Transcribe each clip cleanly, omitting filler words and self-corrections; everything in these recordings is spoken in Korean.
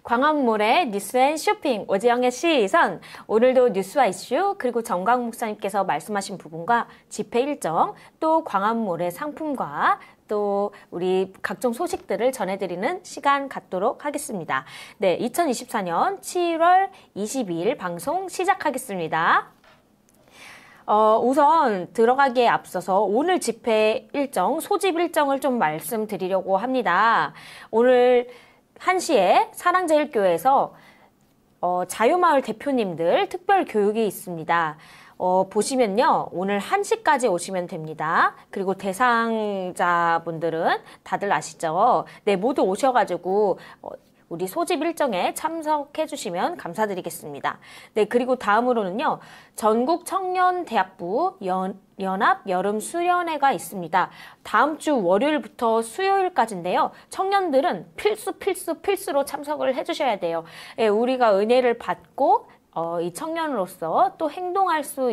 광화문몰의 뉴스 앤 쇼핑 오지영의 시선. 오늘도 뉴스와 이슈 그리고 정광 목사님께서 말씀하신 부분과 집회 일정 또 광화문몰의 상품과 또 우리 각종 소식들을 전해드리는 시간 갖도록 하겠습니다. 네, 2024년 7월 22일 방송 시작하겠습니다. 우선 들어가기에 앞서서 오늘 집회 일정, 소집 일정을 좀 말씀드리려고 합니다. 오늘 1시에 사랑제일교회에서 자유마을 대표님들 특별 교육이 있습니다. 보시면요, 오늘 1시까지 오시면 됩니다. 그리고 대상자분들은 다들 아시죠? 네, 모두 오셔가지고 우리 소집 일정에 참석해 주시면 감사드리겠습니다. 네, 그리고 다음으로는요, 전국 청년대학부 연합 여름 수련회가 있습니다. 다음 주 월요일부터 수요일까지인데요. 청년들은 필수로 참석을 해 주셔야 돼요. 네, 우리가 은혜를 받고 이 청년으로서 또 행동할 수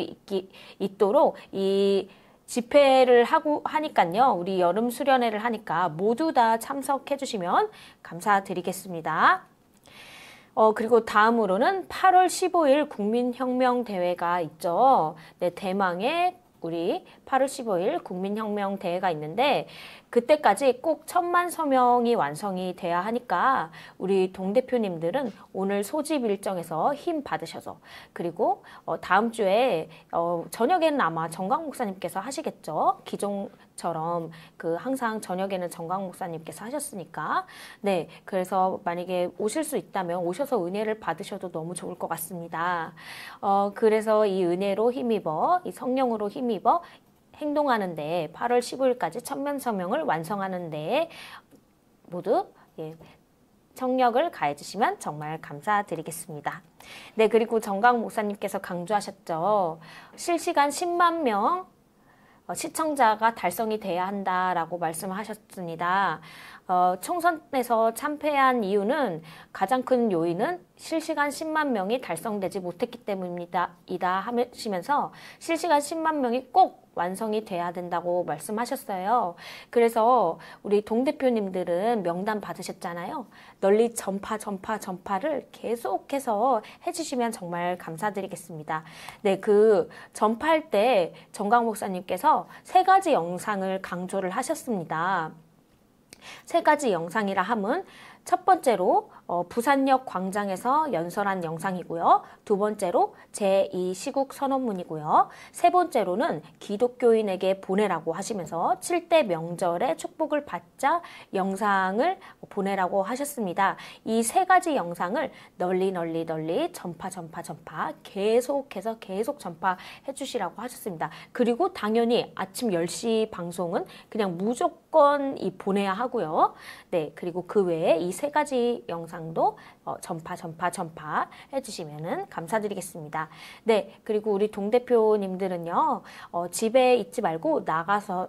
있도록 이 집회를 하니까요. 우리 여름 수련회를 하니까 모두 다 참석해 주시면 감사드리겠습니다. 그리고 다음으로는 8월 15일 국민혁명대회가 있죠. 네, 대망의 우리 8월 15일 국민혁명대회가 있는데 그때까지 꼭 1000만 서명이 완성이 돼야 하니까 우리 동대표님들은 오늘 소집 일정에서 힘 받으셔서 그리고 다음 주에 저녁에는 아마 정광 목사님께서 하시겠죠. 기종처럼 항상 저녁에는 정광 목사님께서 하셨으니까 네, 그래서 만약에 오실 수 있다면 오셔서 은혜를 받으셔도 너무 좋을 것 같습니다. 그래서 이 은혜로 힘입어 이 성령으로 힘입어 행동하는데 8월 15일까지 1000만 서명을 완성하는데 모두 청력을 가해 주시면 정말 감사드리겠습니다. 네, 그리고 정광 목사님께서 강조하셨죠. 실시간 10만 명 시청자가 달성이 돼야 한다라고 말씀하셨습니다. 총선에서 참패한 이유는 가장 큰 요인은 실시간 10만 명이 달성되지 못했기 때문이다 하시면서 실시간 10만 명이 꼭 완성이 돼야 된다고 말씀하셨어요. 그래서 우리 동대표님들은 명단 받으셨잖아요. 널리 전파를 계속해서 해주시면 정말 감사드리겠습니다. 네, 전파할 때 정광 목사님께서 3가지 영상을 강조를 하셨습니다. 3가지 영상이라 함은 첫 번째로 부산역 광장에서 연설한 영상이고요. 두 번째로 제2시국 선언문이고요. 세 번째로는 기독교인에게 보내라고 하시면서 7대 명절에 축복을 받자 영상을 보내라고 하셨습니다. 이 3가지 영상을 널리 전파 계속해서 계속 전파해 주시라고 하셨습니다. 그리고 당연히 아침 10시 방송은 그냥 무조건 보내야 하고요. 네, 그리고 그 외에 이 3가지 영상도 전파 해주시면 감사드리겠습니다. 네, 그리고 우리 동대표님들은요, 집에 있지 말고 나가서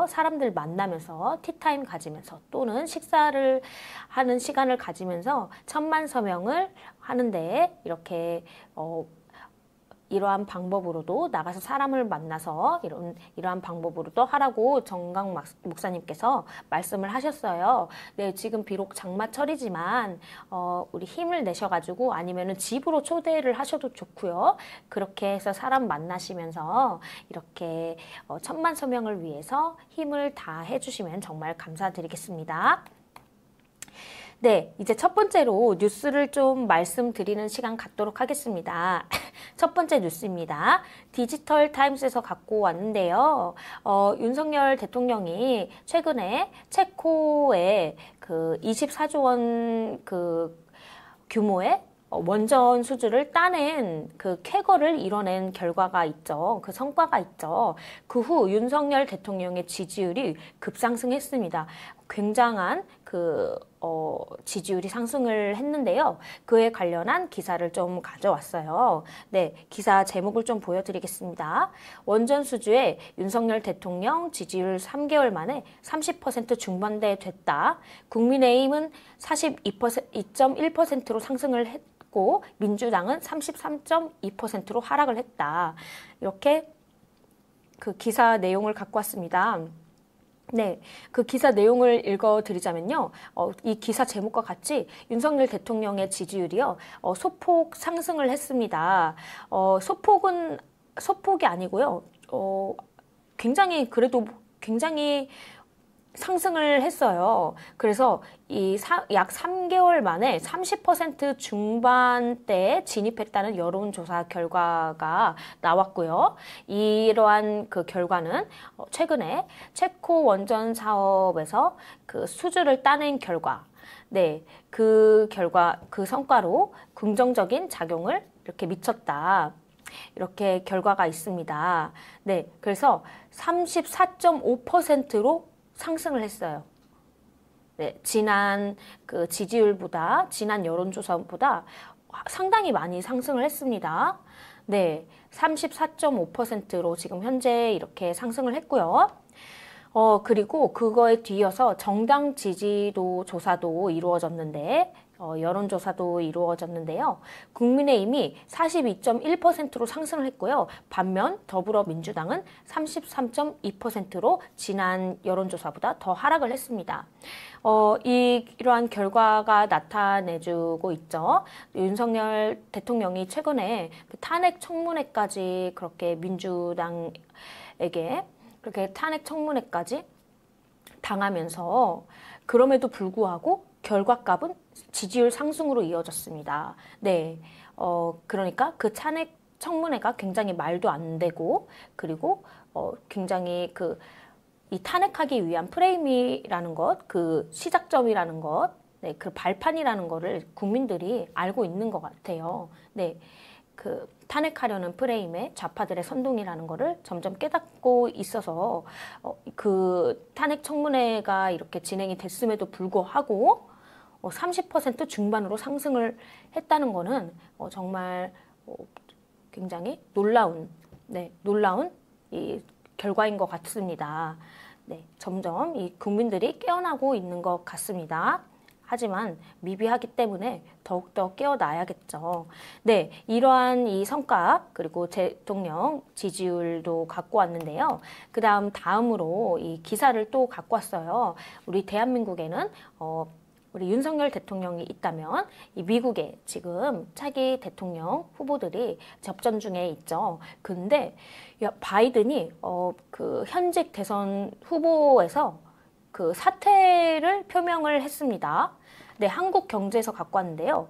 사람들 만나면서 티타임 가지면서 또는 식사를 하는 시간을 가지면서 1000만 서명을 하는데 이렇게 이러한 방법으로도 나가서 사람을 만나서 이러한 방법으로도 하라고 정광 목사님께서 말씀을 하셨어요. 네, 지금 비록 장마철이지만 우리 힘을 내셔가지고 아니면은 집으로 초대를 하셔도 좋고요. 그렇게 해서 사람 만나시면서 이렇게 1000만 서명을 위해서 힘을 다 해주시면 정말 감사드리겠습니다. 네, 이제 첫 번째로 뉴스를 좀 말씀드리는 시간 갖도록 하겠습니다. 첫 번째 뉴스입니다. 디지털 타임스에서 갖고 왔는데요. 윤석열 대통령이 최근에 체코에 24조 원 규모의 원전 수주를 따낸 쾌거를 이뤄낸 결과가 있죠. 그 성과가 있죠. 그 후 윤석열 대통령의 지지율이 급상승했습니다. 굉장한 지지율이 상승을 했는데요. 그에 관련한 기사를 좀 가져왔어요. 네, 기사 제목을 좀 보여드리겠습니다. 원전 수주에 윤석열 대통령 지지율 3개월 만에 30% 중반대 됐다. 국민의힘은 42.1%로 상승을 했고 민주당은 33.2%로 하락을 했다. 이렇게 기사 내용을 갖고 왔습니다. 네, 그 기사 내용을 읽어드리자면요. 이 기사 제목과 같이 윤석열 대통령의 지지율이요. 소폭 상승을 했습니다. 소폭이 아니고요. 굉장히 그래도 굉장히 상승을 했어요. 그래서 약 3개월 만에 30% 중반대에 진입했다는 여론조사 결과가 나왔고요. 이러한 그 결과는 최근에 체코 원전 사업에서 그 수주를 따낸 결과, 네, 그 성과로 긍정적인 작용을 이렇게 미쳤다. 이렇게 결과가 있습니다. 네, 그래서 34.5%로 상승을 했어요. 네, 지난 그 지난 여론조사보다 상당히 많이 상승을 했습니다. 네, 34.5%로 지금 현재 이렇게 상승을 했고요. 그리고 그거에 뒤이어서 정당 지지도 조사도 이루어졌는데, 여론조사도 이루어졌는데요. 국민의힘이 42.1%로 상승을 했고요. 반면 더불어민주당은 33.2%로 지난 여론조사보다 더 하락을 했습니다. 이러한 결과가 나타내주고 있죠. 윤석열 대통령이 최근에 그 탄핵 청문회까지 그렇게 민주당에게 그렇게 탄핵 청문회까지 당하면서 그럼에도 불구하고 결과값은 지지율 상승으로 이어졌습니다. 네, 그러니까 그 탄핵 청문회가 굉장히 말도 안 되고 그리고 굉장히 이 탄핵하기 위한 프레임이라는 것, 그 시작점이라는 것, 네, 그 발판이라는 거를 국민들이 알고 있는 것 같아요. 네, 그 탄핵하려는 프레임의 좌파들의 선동이라는 거를 점점 깨닫고 있어서 그 탄핵 청문회가 이렇게 진행이 됐음에도 불구하고 30% 중반으로 상승을 했다는 거는 정말 굉장히 놀라운 이 결과인 것 같습니다. 네, 점점 이 국민들이 깨어나고 있는 것 같습니다. 하지만 미비하기 때문에 더욱더 깨어나야겠죠. 네, 이러한 이 성과 그리고 대통령 지지율도 갖고 왔는데요. 다음으로 이 기사를 또 갖고 왔어요. 우리 대한민국에는 우리 윤석열 대통령이 있다면 이 미국에 지금 차기 대통령 후보들이 접전 중에 있죠. 근데 바이든이 그 현직 대선 후보에서 그 사퇴를 표명을 했습니다. 네, 한국경제에서 갖고 왔는데요.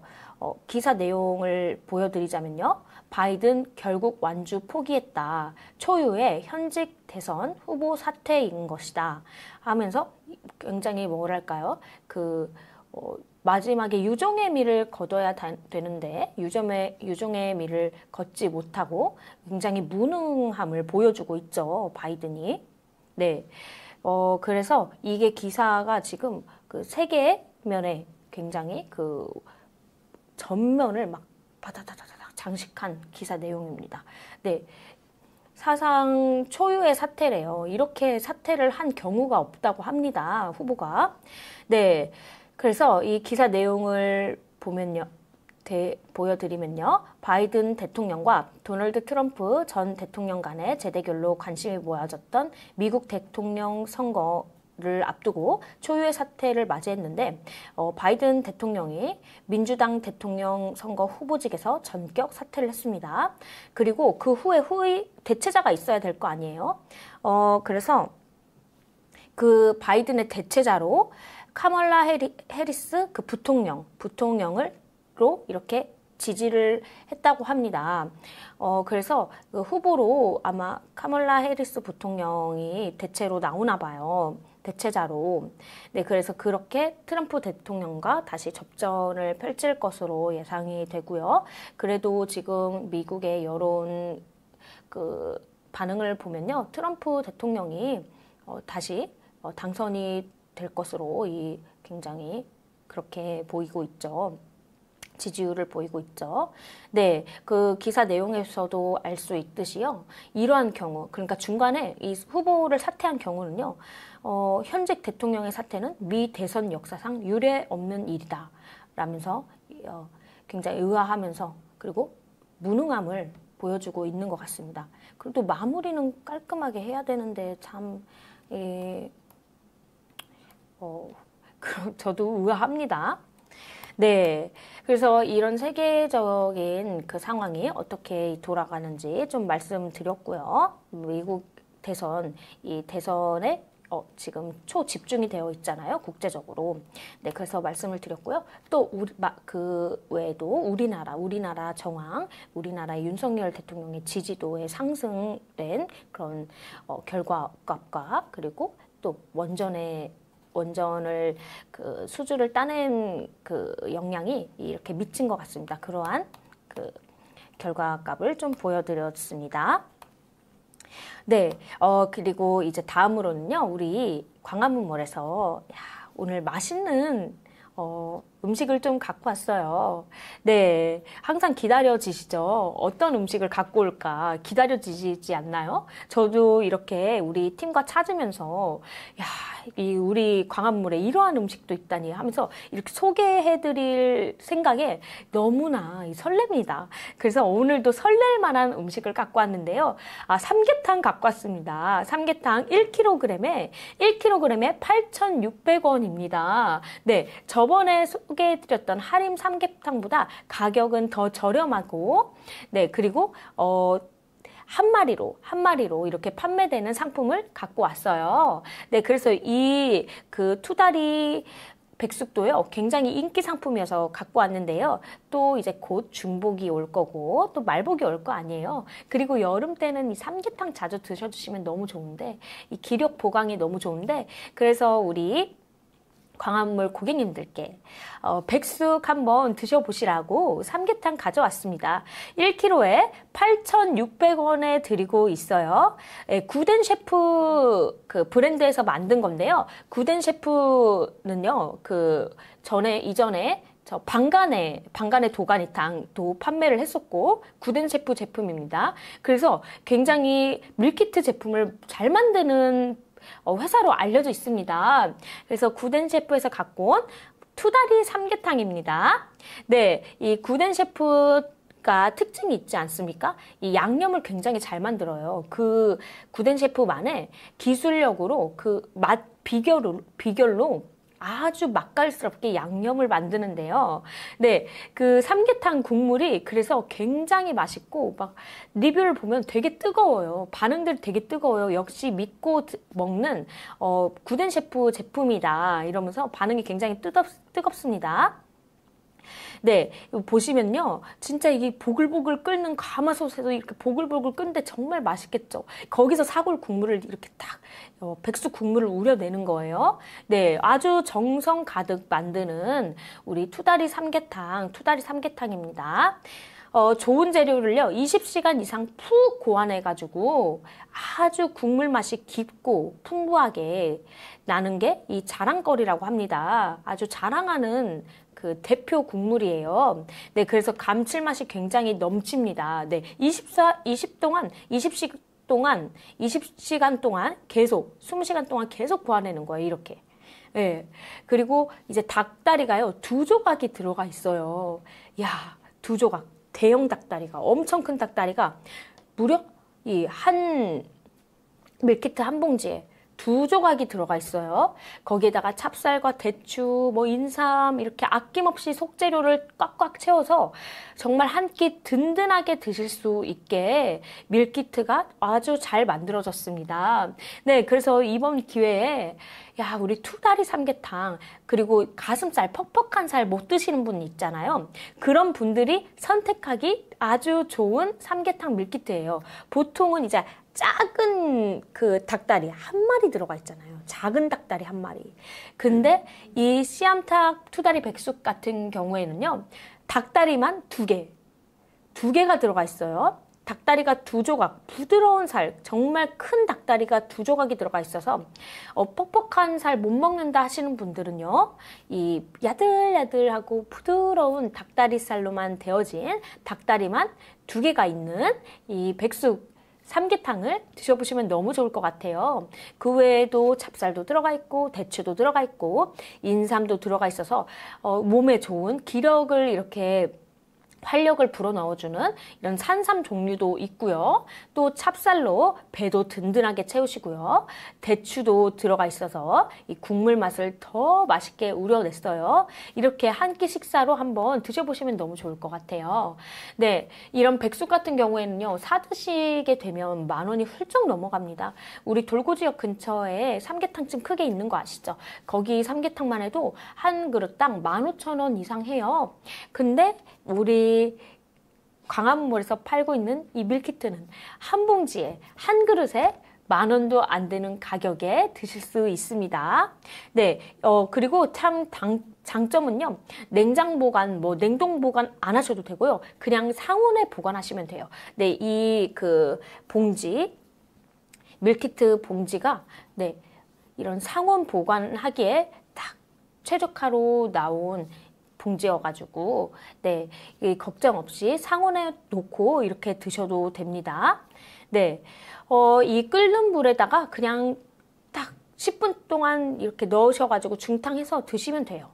기사 내용을 보여드리자면요. 바이든 결국 완주 포기했다. 초유의 현직 대선 후보 사퇴인 것이다. 하면서 굉장히 뭐랄까요? 마지막에 유종의 미를 거둬야 되는데 유종의 미를 걷지 못하고 굉장히 무능함을 보여주고 있죠. 바이든이. 네. 그래서 이게 기사가 지금 그 세계면에 굉장히 그 전면을 막 바다다다다 장식한 기사 내용입니다. 네. 사상 초유의 사퇴래요. 이렇게 사퇴를 한 경우가 없다고 합니다. 후보가. 네. 그래서 이 기사 내용을 보여드리면요. 바이든 대통령과 도널드 트럼프 전 대통령 간의 재대결로 관심이 모아졌던 미국 대통령 선거를 앞두고 초유의 사태를 맞이했는데 바이든 대통령이 민주당 대통령 선거 후보직에서 전격 사퇴를 했습니다. 그리고 그 후에 대체자가 있어야 될 거 아니에요. 그래서 그 바이든의 대체자로 카멀라 해리스 그 부통령으로 이렇게 지지를 했다고 합니다. 그래서 그 후보로 아마 카멀라 해리스 부통령이 대체로 나오나 봐요. 대체자로. 네, 그래서 그렇게 트럼프 대통령과 다시 접전을 펼칠 것으로 예상이 되고요. 그래도 지금 미국의 여론 그 반응을 보면요. 트럼프 대통령이 다시 당선이 될 것으로 굉장히 그렇게 보이고 있죠. 지지율을 보이고 있죠. 네, 그 기사 내용에서도 알 수 있듯이요. 이러한 경우, 그러니까 중간에 이 후보를 사퇴한 경우는요. 현직 대통령의 사퇴는 미 대선 역사상 유례 없는 일이다. 라면서 굉장히 의아하면서 그리고 무능함을 보여주고 있는 것 같습니다. 그리고 또 마무리는 깔끔하게 해야 되는데 참 그럼 저도 의아합니다. 네. 그래서 이런 세계적인 그 상황이 어떻게 돌아가는지 좀 말씀드렸고요. 미국 대선, 이 대선에 지금 초집중이 되어 있잖아요. 국제적으로. 네, 그래서 말씀을 드렸고요. 또 그 외에도 우리나라 정황, 우리나라 윤석열 대통령의 지지도에 상승된 그런 결과값과 그리고 또 원전을 그 수주를 따낸 그 영향이 이렇게 미친 것 같습니다. 그러한 그 결과값을 좀 보여드렸습니다. 네, 그리고 이제 다음으로는요, 우리 광화문몰에서 오늘 맛있는 음식을 좀 갖고 왔어요. 네, 항상 기다려지시죠? 어떤 음식을 갖고 올까 기다려지지 않나요? 저도 이렇게 우리 팀과 찾으면서 우리 광화문에 이러한 음식도 있다니 하면서 이렇게 소개해드릴 생각에 너무나 설렙니다. 그래서 오늘도 설렐 만한 음식을 갖고 왔는데요. 삼계탕 갖고 왔습니다. 삼계탕 1kg에 8,600원입니다. 네, 저번에 소개해드렸던 하림 삼계탕보다 가격은 더 저렴하고, 네, 그리고 한 마리로 이렇게 판매되는 상품을 갖고 왔어요. 네, 그래서 그 투다리 백숙도요, 굉장히 인기 상품이어서 갖고 왔는데요. 또 이제 곧 중복이 올 거고, 또 말복이 올 거 아니에요. 그리고 여름 때는 이 삼계탕 자주 드셔주시면 너무 좋은데, 이 기력 보강이 너무 좋은데, 그래서 우리 광화문몰 고객님들께 백숙 한번 드셔보시라고 삼계탕 가져왔습니다. 1kg에 8,600원에 드리고 있어요. 구덴 셰프 그 브랜드에서 만든 건데요. 구덴 셰프는요, 이전에 저 방간의 도가니탕도 판매를 했었고, 구덴 셰프 제품입니다. 그래서 굉장히 밀키트 제품을 잘 만드는 회사로 알려져 있습니다. 그래서 구덴 셰프에서 갖고 온 투다리 삼계탕입니다. 네, 이 구덴 셰프가 특징이 있지 않습니까? 이 양념을 굉장히 잘 만들어요. 그 구덴 셰프만의 기술력으로 그 맛 비결로 아주 맛깔스럽게 양념을 만드는데요. 네, 그 삼계탕 국물이 그래서 굉장히 맛있고 막 리뷰를 보면 되게 뜨거워요. 반응들이 되게 뜨거워요. 역시 믿고 먹는 구덴 셰프 제품이다 이러면서 반응이 굉장히 뜨겁습니다. 네, 보시면요. 진짜 이게 보글보글 끓는 가마솥에서 이렇게 보글보글 끓는데 정말 맛있겠죠. 거기서 사골 국물을 이렇게 딱 백숙 국물을 우려내는 거예요. 네, 아주 정성 가득 만드는 우리 투다리 삼계탕입니다. 좋은 재료를요, 20시간 이상 푹 고안해가지고 아주 국물 맛이 깊고 풍부하게 나는 게 이 자랑거리라고 합니다. 아주 자랑하는 그 대표 국물이에요. 네, 그래서 감칠맛이 굉장히 넘칩니다. 네, 20시간 동안 계속, 20시간 동안 계속 고아내는 거예요, 이렇게. 네, 그리고 이제 닭다리가요, 2조각이 들어가 있어요. 야, 2조각. 대형 닭다리가, 엄청 큰 닭다리가 무려 밀키트 한 봉지에 2조각이 들어가 있어요. 거기에다가 찹쌀과 대추, 인삼 이렇게 아낌없이 속재료를 꽉꽉 채워서 정말 한 끼 든든하게 드실 수 있게 밀키트가 아주 잘 만들어졌습니다. 네, 그래서 이번 기회에 우리 투다리 삼계탕, 그리고 가슴살, 퍽퍽한 살 못 드시는 분 있잖아요. 그런 분들이 선택하기 아주 좋은 삼계탕 밀키트예요. 보통은 이제 작은 그 닭다리 한 마리 들어가 있잖아요. 작은 닭다리 한 마리. 근데 이 씨암탉 투다리 백숙 같은 경우에는요, 닭다리만 2개가 들어가 있어요. 닭다리가 2조각, 부드러운 살, 정말 큰 닭다리가 2조각이 들어가 있어서 퍽퍽한 살 못 먹는다 하시는 분들은요, 이 야들야들하고 부드러운 닭다리살로만 되어진 닭다리만 2개가 있는 이 백숙 삼계탕을 드셔보시면 너무 좋을 것 같아요. 그 외에도 찹쌀도 들어가 있고 대추도 들어가 있고 인삼도 들어가 있어서 몸에 좋은 기력을 이렇게 활력을 불어넣어주는 이런 산삼 종류도 있고요. 또 찹쌀로 배도 든든하게 채우시고요. 대추도 들어가 있어서 이 국물 맛을 더 맛있게 우려냈어요. 이렇게 한 끼 식사로 한번 드셔보시면 너무 좋을 것 같아요. 네, 이런 백숙 같은 경우에는요, 사드시게 되면 10,000원이 훌쩍 넘어갑니다. 우리 돌고지역 근처에 삼계탕집 크게 있는 거 아시죠? 거기 삼계탕만 해도 한 그릇당 15,000원 이상 해요. 근데 우리 광화문몰에서 팔고 있는 이 밀키트는 한 봉지에 한 그릇에 10,000원도 안 되는 가격에 드실 수 있습니다. 네, 그리고 참 장점은요, 냉장 보관, 냉동 보관 안 하셔도 되고요. 그냥 상온에 보관하시면 돼요. 네, 이 봉지, 밀키트 봉지가, 네, 이런 상온 보관하기에 딱 최적화로 나온 봉지여가지고, 네, 걱정 없이 상온에 놓고 이렇게 드셔도 됩니다. 네, 이 끓는 물에다가 그냥 딱 10분 동안 이렇게 넣으셔가지고 중탕해서 드시면 돼요.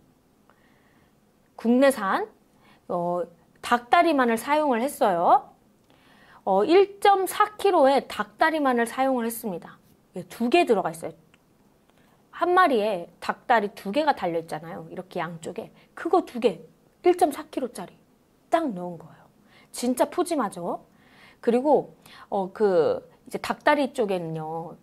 국내산 닭다리만을 사용을 했어요. 1.4kg의 닭다리만을 사용을 했습니다. 2개 들어가 있어요. 한 마리에 닭다리 2개가 달려있잖아요. 이렇게 양쪽에. 그거 2개, 1.4kg짜리 딱 넣은 거예요. 진짜 푸짐하죠? 그리고, 이제 닭다리 쪽에는요,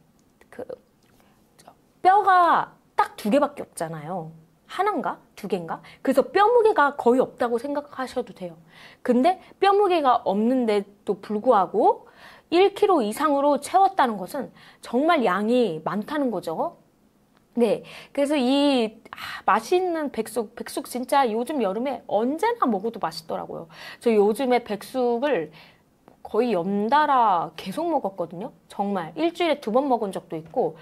뼈가 딱 2개밖에 없잖아요. 하나인가? 2개인가? 그래서 뼈 무게가 거의 없다고 생각하셔도 돼요. 근데 뼈 무게가 없는데도 불구하고 1kg 이상으로 채웠다는 것은 정말 양이 많다는 거죠. 네, 그래서 맛있는 백숙 진짜 요즘 여름에 언제나 먹어도 맛있더라고요. 저 요즘에 백숙을 거의 연달아 계속 먹었거든요. 정말 일주일에 2번 먹은 적도 있고,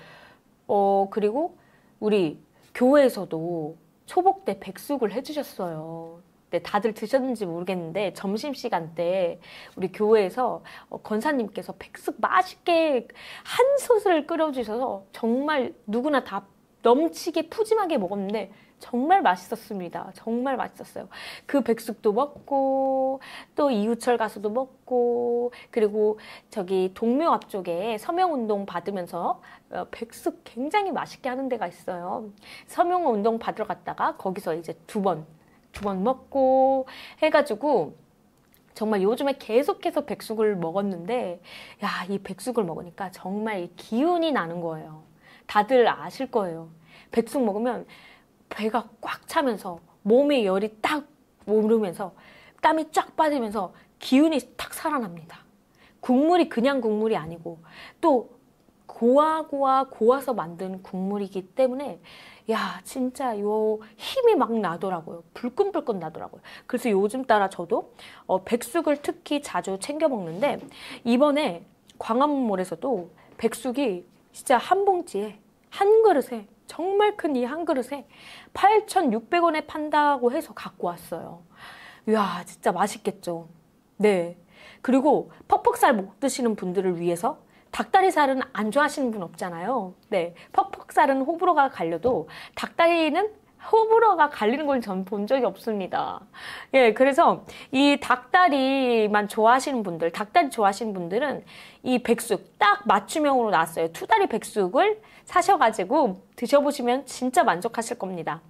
그리고 우리 교회에서도 초복 때 백숙을 해주셨어요. 네, 다들 드셨는지 모르겠는데 점심시간 때 우리 교회에서 권사님께서 백숙 맛있게 한 솥을 끓여주셔서 정말 누구나 다 넘치게 푸짐하게 먹었는데 정말 맛있었습니다. 정말 맛있었어요. 그 백숙도 먹고 또 이후철 가서도 먹고 그리고 저기 동묘 앞쪽에 서명운동 받으면서 백숙 굉장히 맛있게 하는 데가 있어요. 서명운동 받으러 갔다가 거기서 이제 두 번 먹고 해가지고 정말 요즘에 계속해서 백숙을 먹었는데 야, 이 백숙을 먹으니까 정말 기운이 나는 거예요. 다들 아실 거예요. 백숙 먹으면 배가 꽉 차면서 몸에 열이 딱 오르면서 땀이 쫙 빠지면서 기운이 탁 살아납니다. 국물이 그냥 국물이 아니고 또 고와서 만든 국물이기 때문에 야 진짜 요 힘이 막 나더라고요. 불끈불끈 나더라고요. 그래서 요즘 따라 저도 백숙을 특히 자주 챙겨 먹는데 이번에 광화문몰에서도 백숙이 진짜 한 봉지에 한 그릇에 정말 큰 이 한 그릇에 8,600원에 판다고 해서 갖고 왔어요. 이야 진짜 맛있겠죠. 네. 그리고 퍽퍽살 못 드시는 분들을 위해서 닭다리살은 안 좋아하시는 분 없잖아요. 네. 퍽퍽살은 호불호가 갈려도 닭다리는 호불호가 갈리는 걸 전 본 적이 없습니다. 예, 그래서 이 닭다리만 좋아하시는 분들, 닭다리 좋아하시는 분들은 이 백숙 딱 맞춤형으로 나왔어요. 투다리 백숙을 사셔가지고 드셔보시면 진짜 만족하실 겁니다.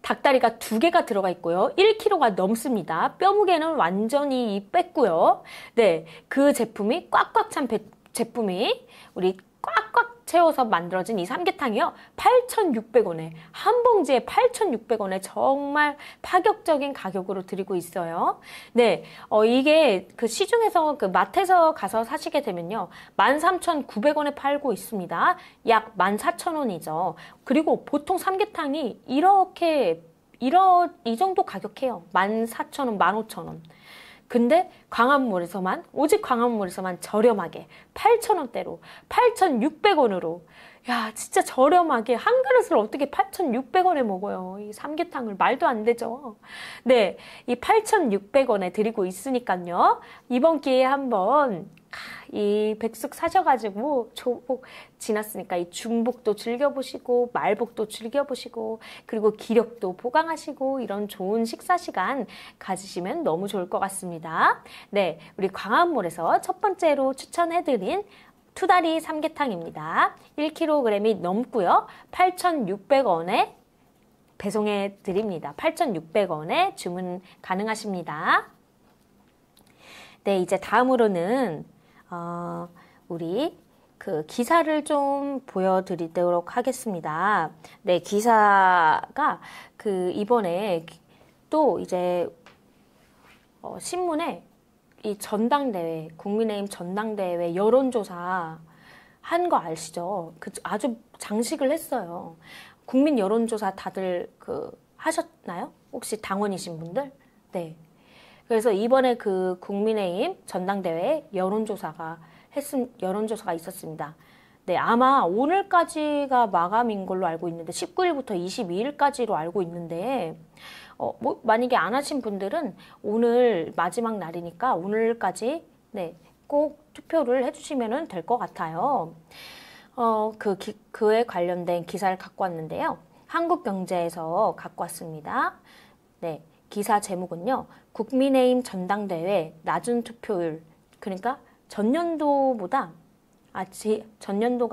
닭다리가 2개가 들어가 있고요. 1kg가 넘습니다. 뼈 무게는 완전히 뺐고요. 네, 그 제품이 꽉꽉 찬 제품이 우리 꽉꽉 채워서 만들어진 이 삼계탕이요. 8,600원에 한 봉지에 8,600원에 정말 파격적인 가격으로 드리고 있어요. 네, 이게 그 시중에서 그 마트에서 가서 사시게 되면요. 13,900원에 팔고 있습니다. 약 14,000원이죠. 그리고 보통 삼계탕이 이 정도 가격해요. 14,000원, 15,000원. 근데 오직 광화문몰에서만 저렴하게 8,000원대로 8,600원으로 야, 진짜 저렴하게 한 그릇을 어떻게 8,600원에 먹어요. 이 삼계탕을. 말도 안 되죠. 네, 이 8,600원에 드리고 있으니까요. 이번 기회에 한번 이 백숙 사셔가지고 조복 지났으니까 이 중복도 즐겨보시고 말복도 즐겨보시고 그리고 기력도 보강하시고 이런 좋은 식사 시간 가지시면 너무 좋을 것 같습니다. 네, 우리 광화문몰에서 첫 번째로 추천해드린 투다리 삼계탕입니다. 1kg이 넘고요. 8,600원에 배송해 드립니다. 8,600원에 주문 가능하십니다. 네, 이제 다음으로는 우리 그 기사를 좀 보여드리도록 하겠습니다. 네, 기사가 그 이번에 또 이제 신문에 이 전당대회, 국민의힘 전당대회 여론조사 한 거 아시죠? 그 아주 장식을 했어요. 국민 여론조사 다들 하셨나요? 혹시 당원이신 분들? 네. 그래서 이번에 그 국민의힘 전당대회 여론조사가 있었습니다. 네, 아마 오늘까지가 마감인 걸로 알고 있는데 19일부터 22일까지로 알고 있는데 만약에 안 하신 분들은 오늘 마지막 날이니까 오늘까지 네, 꼭 투표를 해주시면 될 것 같아요. 그에 관련된 기사를 갖고 왔는데요. 한국경제에서 갖고 왔습니다. 네, 기사 제목은요. 국민의힘 전당대회 낮은 투표율. 그러니까 전년도가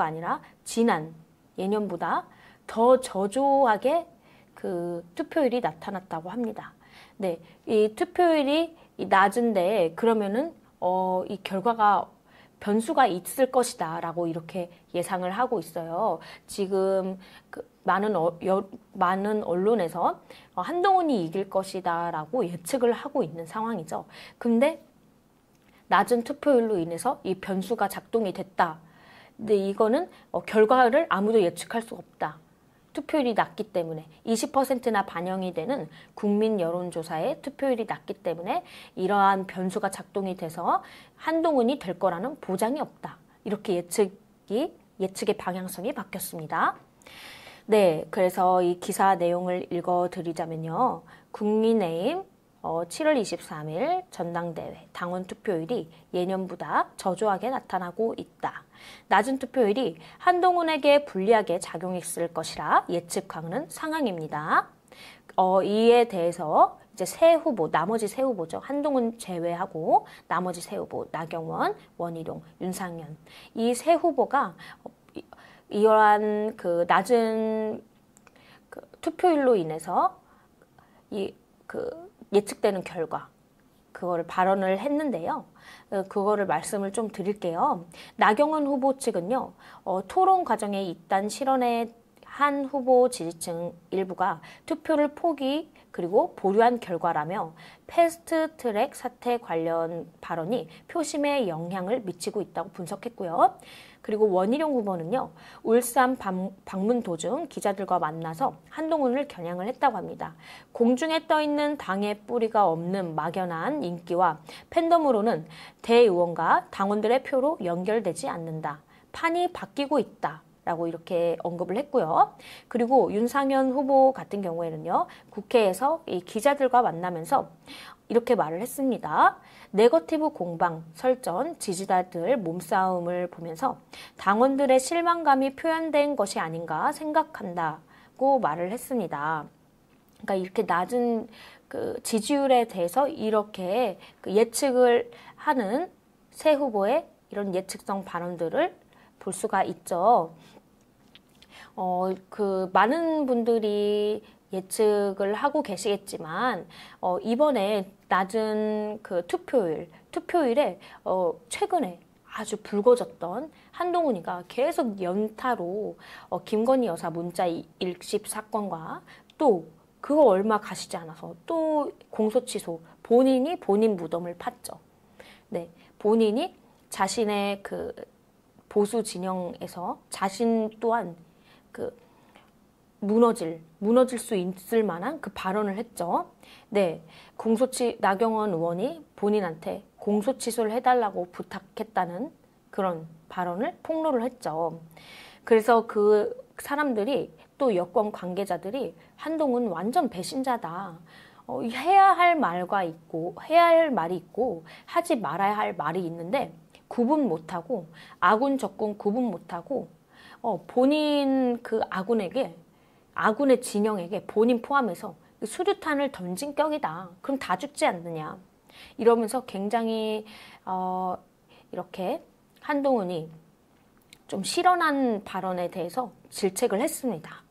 아니라 지난 예년보다 더 저조하게 그 투표율이 나타났다고 합니다. 네, 이 투표율이 낮은데 그러면은 이 결과가 변수가 있을 것이다 라고 이렇게 예상을 하고 있어요. 지금 많은 언론에서 한동훈이 이길 것이다 라고 예측을 하고 있는 상황이죠. 근데 낮은 투표율로 인해서 이 변수가 작동이 됐다. 근데 이거는 결과를 아무도 예측할 수 없다. 투표율이 낮기 때문에 20%나 반영이 되는 국민 여론조사에 투표율이 낮기 때문에 이러한 변수가 작동이 돼서 한동훈이 될 거라는 보장이 없다. 이렇게 예측의 방향성이 바뀌었습니다. 네, 그래서 이 기사 내용을 읽어드리자면요. 국민의힘 7월 23일 전당대회 당원 투표율이 예년보다 저조하게 나타나고 있다. 낮은 투표율이 한동훈에게 불리하게 작용했을 것이라 예측하는 상황입니다. 이에 대해서 이제 새 후보, 나머지 새 후보죠. 한동훈 제외하고 나머지 새 후보, 나경원, 원희룡, 윤상현. 이 새 후보가 이러한 그 낮은 투표율로 인해서 예측되는 결과, 그거를 발언을 했는데요. 그거를 말씀을 좀 드릴게요. 나경원 후보 측은요, 토론 과정에 잇단 실언에 한 후보 지지층 일부가 투표를 포기 그리고 보류한 결과라며 패스트트랙 사태 관련 발언이 표심에 영향을 미치고 있다고 분석했고요. 그리고 원희룡 후보는요. 울산 방문 도중 기자들과 만나서 한동훈을 겨냥을 했다고 합니다. 공중에 떠있는 당의 뿌리가 없는 막연한 인기와 팬덤으로는 대의원과 당원들의 표로 연결되지 않는다. 판이 바뀌고 있다. 라고 이렇게 언급을 했고요. 그리고 윤상현 후보 같은 경우에는요. 국회에서 이 기자들과 만나면서 이렇게 말을 했습니다. 네거티브 공방, 설전, 지지자들 몸싸움을 보면서 당원들의 실망감이 표현된 것이 아닌가 생각한다고 말을 했습니다. 그러니까 이렇게 낮은 그 지지율에 대해서 이렇게 예측을 하는 새 후보의 이런 예측성 발언들을 볼 수가 있죠. 많은 분들이 예측을 하고 계시겠지만, 이번에 낮은 그 투표율에, 최근에 아주 불거졌던 한동훈이가 계속 연타로, 김건희 여사 문자 일십 사건과 또 그거 얼마 가시지 않아서 또 공소 취소, 본인이 본인 무덤을 팠죠. 네. 본인이 자신의 그 보수 진영에서 자신 또한 무너질 수 있을 만한 그 발언을 했죠. 네, 나경원 의원이 본인한테 공소 취소를 해달라고 부탁했다는 그런 발언을 폭로를 했죠. 그래서 그 사람들이 또 여권 관계자들이 한동훈 완전 배신자다. 해야 할 말과 있고 해야 할 말이 있고 하지 말아야 할 말이 있는데 구분 못하고 아군 적군 구분 못하고 본인 그 아군의 진영에게 본인 포함해서 수류탄을 던진 격이다. 그럼 다 죽지 않느냐. 이러면서 굉장히 이렇게 한동훈이 좀 실언한 발언에 대해서 질책을 했습니다.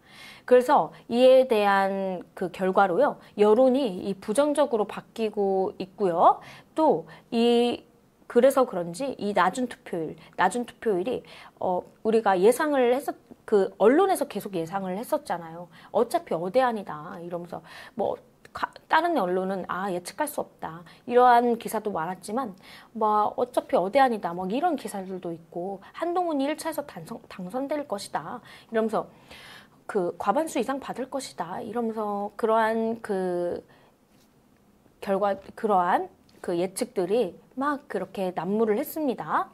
그래서 이에 대한 그 결과로요, 여론이 이 부정적으로 바뀌고 있고요. 또 그래서 그런지 이 낮은 투표율이 우리가 예상을 그 언론에서 계속 예상을 했었잖아요. 어차피 어대안이다 이러면서 뭐 다른 언론은 예측할 수 없다 이러한 기사도 많았지만 뭐 어차피 어대안이다 뭐 이런 기사들도 있고 한동훈이 1차에서 당선될 것이다 이러면서 그 과반수 이상 받을 것이다 이러면서 그러한 그 예측들이 막 그렇게 난무를 했습니다.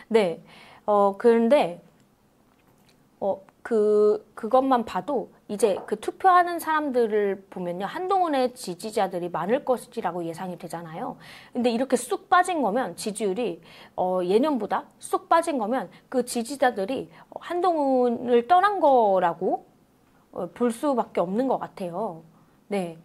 네. 그런데 그것만 봐도 이제 그 투표하는 사람들을 보면요. 한동훈의 지지자들이 많을 것이라고 예상이 되잖아요. 근데 이렇게 쑥 빠진 거면 지지율이 예년보다 쑥 빠진 거면 그 지지자들이 한동훈을 떠난 거라고 볼 수밖에 없는 것 같아요. 네.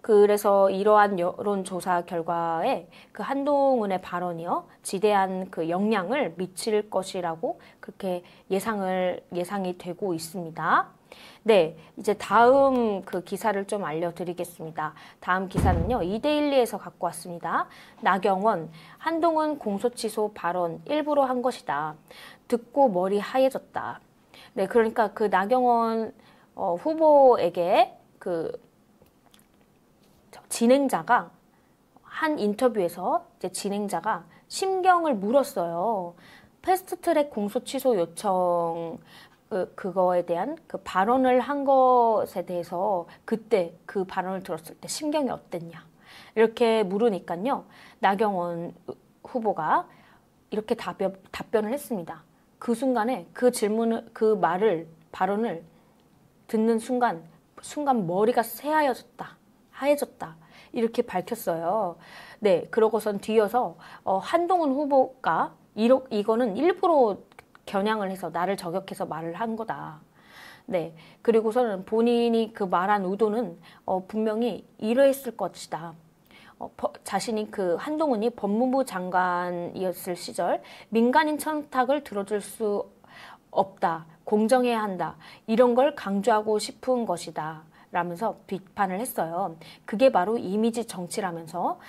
그래서 이러한 여론조사 결과에 그 한동훈의 발언이요, 지대한 그 영향을 미칠 것이라고 그렇게 예상이 되고 있습니다. 네, 이제 다음 그 기사를 좀 알려드리겠습니다. 다음 기사는요, 이데일리에서 갖고 왔습니다. 나경원, 한동훈 공소취소 발언 일부러 한 것이다. 듣고 머리 하얘졌다. 네, 그러니까 그 나경원 후보에게 진행자가 한 인터뷰에서 이제 진행자가 심경을 물었어요. 패스트트랙 공소 취소 요청 그거에 대한 그 발언을 한 것에 대해서 그때 그 발언을 들었을 때 심경이 어땠냐 이렇게 물으니까요. 나경원 후보가 이렇게 답변을 했습니다. 그 순간에 발언을 듣는 순간 머리가 하얘졌다. 이렇게 밝혔어요. 네, 그러고선 뒤어서 한동훈 후보가 이거는 일부러 겨냥을 해서 나를 저격해서 말을 한 거다. 네, 그리고서는 본인이 그 말한 의도는 분명히 이러했을 것이다. 자신이 한동훈이 법무부 장관이었을 시절 민간인 청탁을 들어줄 수 없다. 공정해야 한다. 이런 걸 강조하고 싶은 것이다. 라면서 비판을 했어요. 그게 바로 이미지 정치라면서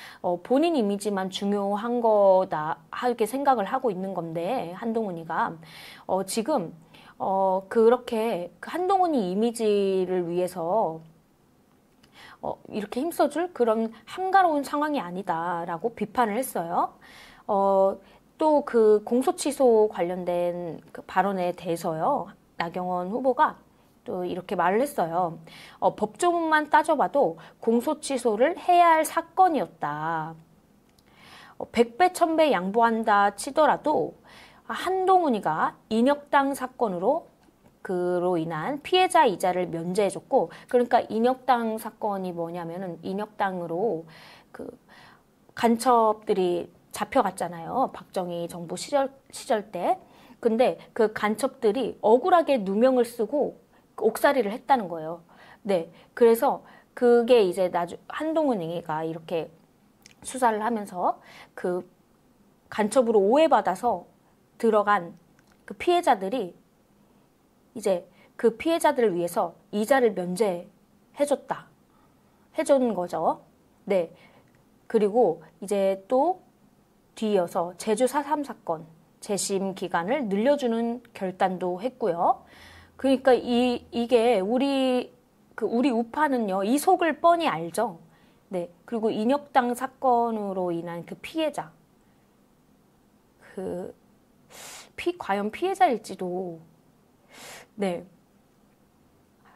본인 이미지만 중요한 거다 하게 생각을 하고 있는 건데 한동훈이가 지금 그렇게 한동훈이 이미지를 위해서 이렇게 힘써줄 그런 한가로운 상황이 아니다라고 비판을 했어요. 또 그 공소취소 관련된 그 발언에 대해서요. 나경원 후보가 또 이렇게 말을 했어요. 법조문만 따져봐도 공소취소를 해야 할 사건이었다. 100배, 1000배 양보한다 치더라도 한동훈이가 인혁당 사건으로 인한 피해자 이자를 면제해줬고, 그러니까 인혁당 사건이 뭐냐면은 인혁당으로 그 간첩들이 잡혀갔잖아요. 박정희 정부 시절 때. 근데 그 간첩들이 억울하게 누명을 쓰고 옥살이를 했다는 거예요. 네. 그래서 그게 이제 한동훈이가 이렇게 수사를 하면서 그 간첩으로 오해받아서 들어간 그 피해자들이 이제 그 피해자들을 위해서 이자를 해준 거죠. 네. 그리고 이제 또 뒤이어서 제주 4.3 사건 재심 기간을 늘려주는 결단도 했고요. 그러니까 이게 우리 우파는요, 이 속을 뻔히 알죠. 네. 그리고 인혁당 사건으로 인한 그 피해자. 과연 피해자일지도. 네.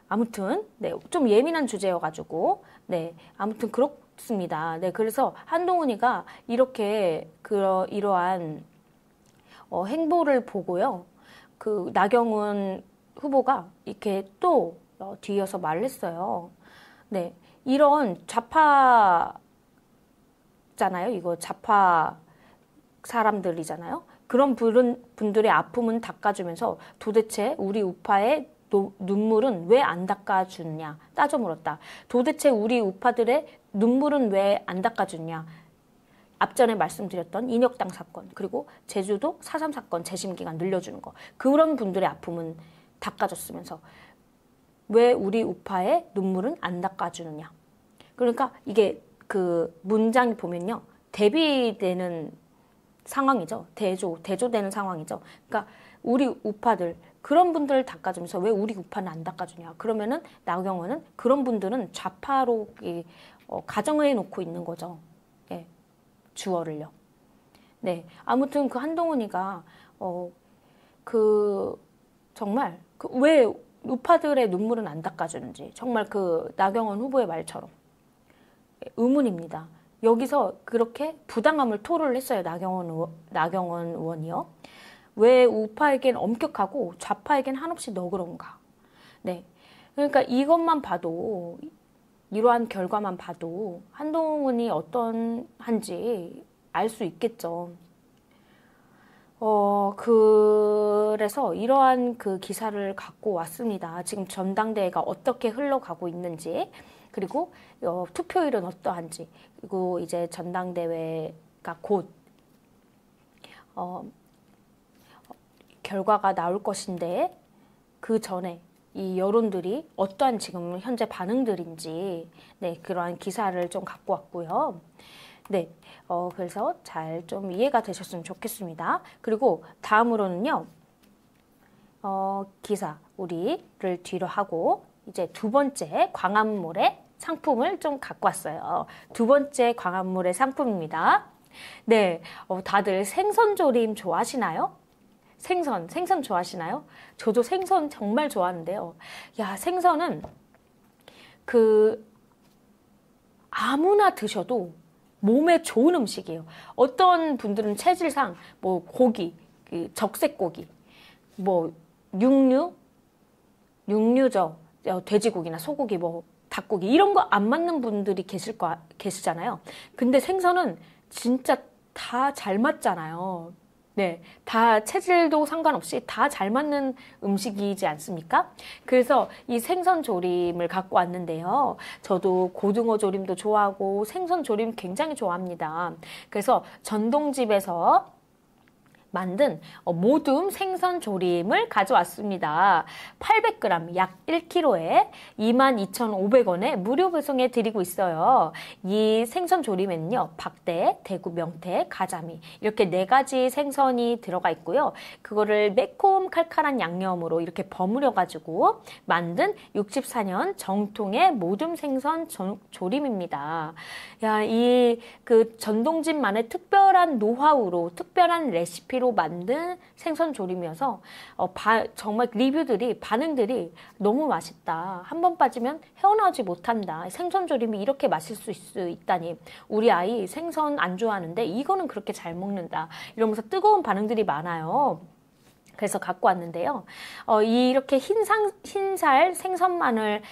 아무튼, 네. 좀 예민한 주제여가지고. 네. 아무튼 그렇습니다. 네. 그래서 한동훈이가 이렇게 이러한 행보를 보고요. 그 나경원 후보가 이렇게 또 뒤이어서 말을 했어요. 네, 이런 좌파잖아요. 이거 좌파 사람들이잖아요. 그런 분들의 아픔은 닦아주면서 도대체 우리 우파의 눈물은 왜 안 닦아주냐 따져 물었다. 도대체 우리 우파들의 눈물은 왜 안 닦아주냐. 앞전에 말씀드렸던 인혁당 사건, 그리고 제주도 4.3 사건 재심기간 늘려주는 거, 그런 분들의 아픔은 닦아줬으면서 왜 우리 우파의 눈물은 안 닦아주느냐. 그러니까 이게 그 문장이 보면요, 대비되는 상황이죠. 대조되는 상황이죠. 그러니까 우리 우파들, 그런 분들을 닦아주면서 왜 우리 우파는 안 닦아주냐. 그러면은 나경원은 그런 분들은 좌파로 가정해 놓고 있는 거죠. 예, 주어를요. 네, 아무튼 그 한동훈이가 정말 왜 우파들의 눈물은 안 닦아주는지 정말 그 나경원 후보의 말처럼 의문입니다. 여기서 그렇게 부당함을 토로를 했어요. 나경원 의원이요. 왜 우파에겐 엄격하고 좌파에겐 한없이 너그러운가. 네, 그러니까 이것만 봐도, 이러한 결과만 봐도 한동훈이 어떤한지 알 수 있겠죠. 그래서 이러한 그 기사를 갖고 왔습니다. 지금 전당대회가 어떻게 흘러가고 있는지, 그리고 투표율은 어떠한지, 그리고 이제 전당대회가 곧 결과가 나올 것인데 그 전에 이 여론들이 어떠한 지금 현재 반응들인지, 네, 그러한 기사를 좀 갖고 왔고요. 네, 그래서 잘 좀 이해가 되셨으면 좋겠습니다. 그리고 다음으로는요, 기사 우리를 뒤로 하고 이제 두 번째 광화문몰의 상품을 좀 갖고 왔어요. 두 번째 광화문몰의 상품입니다. 네, 다들 생선조림 좋아하시나요? 생선 좋아하시나요? 저도 생선 정말 좋아하는데요. 야, 생선은 아무나 드셔도 몸에 좋은 음식이에요. 어떤 분들은 체질상 뭐 고기, 적색고기, 뭐 육류죠. 돼지고기나 소고기, 뭐 닭고기 이런 거 안 맞는 분들이 계시잖아요. 근데 생선은 진짜 다 잘 맞잖아요. 네, 다 체질도 상관없이 다 잘 맞는 음식이지 않습니까? 그래서 이 생선 조림을 갖고 왔는데요. 저도 고등어 조림도 좋아하고 생선 조림 굉장히 좋아합니다. 그래서 전동집에서 만든 모둠 생선 조림을 가져왔습니다. 800g 약 1kg에 22,500원에 무료 배송해 드리고 있어요. 이 생선 조림에는요, 박대, 대구, 명태, 가자미 이렇게 4가지 생선이 들어가 있고요. 그거를 매콤 칼칼한 양념으로 이렇게 버무려 가지고 만든 64년 정통의 모둠 생선 조림입니다. 야, 이 그 전동집만의 특별한 노하우로, 특별한 레시피로 만든 생선 조림이어서 정말 반응들이 너무 맛있다. 한 번 빠지면 헤어나오지 못한다. 생선 조림이 이렇게 맛있을 수 있다니. 우리 아이 생선 안 좋아하는데 이거는 그렇게 잘 먹는다. 이러면서 뜨거운 반응들이 많아요. 그래서 갖고 왔는데요. 이렇게 흰살 생선만을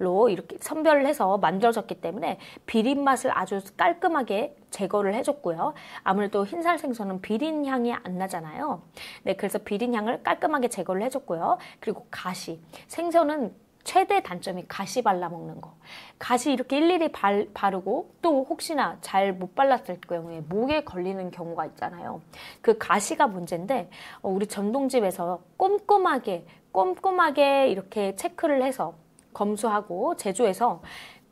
로 이렇게 선별을 해서 만들어졌기 때문에 비린 맛을 아주 깔끔하게 제거를 해줬고요. 아무래도 흰살 생선은 비린 향이 안 나잖아요. 네, 그래서 비린 향을 깔끔하게 제거를 해줬고요. 그리고 가시. 생선은 최대 단점이 가시 발라 먹는 거. 가시 이렇게 일일이 바르고 또 혹시나 잘 못 발랐을 경우에 목에 걸리는 경우가 있잖아요. 그 가시가 문제인데 우리 전동집에서 꼼꼼하게 이렇게 체크를 해서 검수하고 제조해서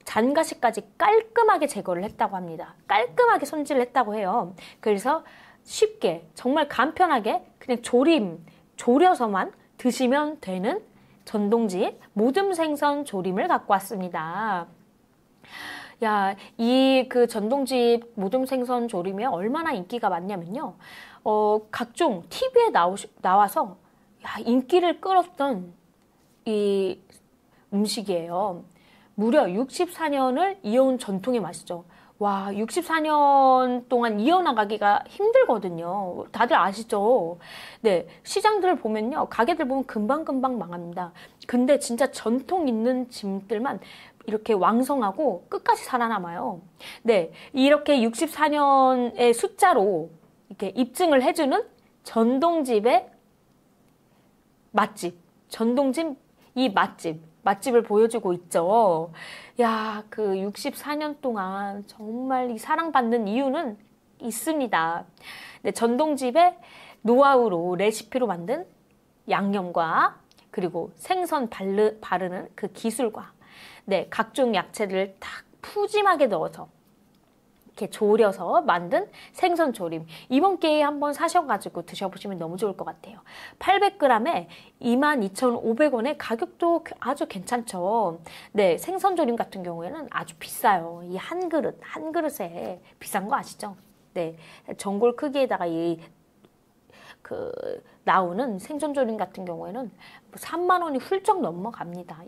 잔가시까지 깔끔하게 제거를 했다고 합니다. 깔끔하게 손질을 했다고 해요. 그래서 쉽게 정말 간편하게 그냥 졸여서만 드시면 되는 전동집 모둠 생선 조림을 갖고 왔습니다. 야, 이 그 전동집 모둠 생선 조림이 얼마나 인기가 많냐면요. 각종 TV에 나와서 인기를 끌었던 이 음식이에요. 무려 64년을 이어온 전통의 맛이죠. 와, 64년 동안 이어나가기가 힘들거든요. 다들 아시죠? 네, 시장들을 보면요. 가게들 보면 금방금방 망합니다. 근데 진짜 전통 있는 집들만 이렇게 왕성하고 끝까지 살아남아요. 네, 이렇게 64년의 숫자로 이렇게 입증을 해주는 전동집의 맛집, 전동집 이 맛집을 보여주고 있죠. 야, 그 64년 동안 정말 이 사랑받는 이유는 있습니다. 네, 전동집의 노하우로 레시피로 만든 양념과 그리고 생선 바르는 그 기술과 네, 각종 야채를 딱 푸짐하게 넣어서 이렇게 졸여서 만든 생선 조림. 이번 기회에 한번 사셔가지고 드셔보시면 너무 좋을 것 같아요. 800g에 22,500원에 가격도 아주 괜찮죠. 네, 생선 조림 같은 경우에는 아주 비싸요. 이 한 그릇에 비싼 거 아시죠? 네, 전골 크기에다가 나오는 생선 조림 같은 경우에는 3만 원이 훌쩍 넘어갑니다.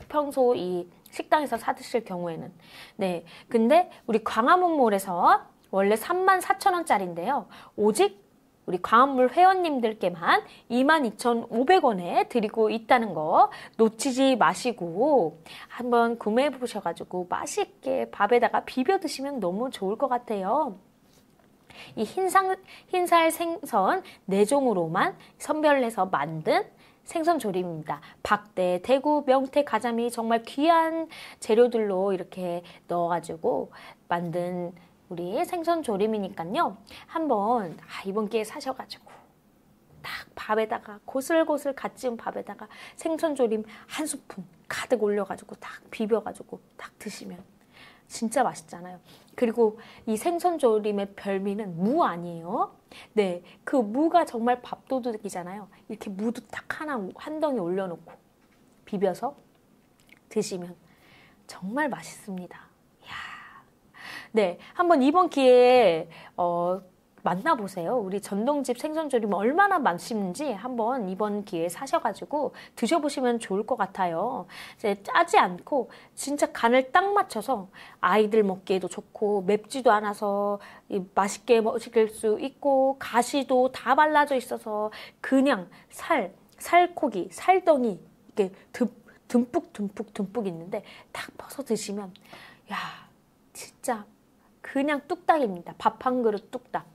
평소 이 식당에서 사 드실 경우에는. 네. 근데 우리 광화문몰에서 원래 34,000원짜리인데요. 오직 우리 광화문몰 회원님들께만 22,500원에 드리고 있다는 거 놓치지 마시고 한번 구매해 보셔가지고 맛있게 밥에다가 비벼 드시면 너무 좋을 것 같아요. 이 흰살 생선 4종으로만 선별해서 만든 생선 조림입니다. 박대, 대구, 명태, 가자미 정말 귀한 재료들로 이렇게 넣어가지고 만든 우리 생선 조림이니까요. 한번 이번 기회에 사셔가지고 딱 밥에다가 고슬고슬 갓 지은 밥에다가 생선 조림 한 스푼 가득 올려가지고 딱 비벼가지고 딱 드시면 진짜 맛있잖아요. 그리고 이 생선 조림의 별미는 무 아니에요? 네, 그 무가 정말 밥도둑이잖아요. 이렇게 무도 딱 한 덩이 올려놓고 비벼서 드시면 정말 맛있습니다. 이야. 네, 한번 이번 기회에 만나보세요. 우리 전동집 생선조림 얼마나 맛있는지 한번 이번 기회에 사셔가지고 드셔보시면 좋을 것 같아요. 이제 짜지 않고 진짜 간을 딱 맞춰서 아이들 먹기에도 좋고 맵지도 않아서 맛있게 먹을 수 있고 가시도 다 발라져 있어서 그냥 살코기, 살덩이 이렇게 듬뿍 있는데 딱 퍼서 드시면 야 진짜 그냥 뚝딱입니다. 밥 한 그릇 뚝딱.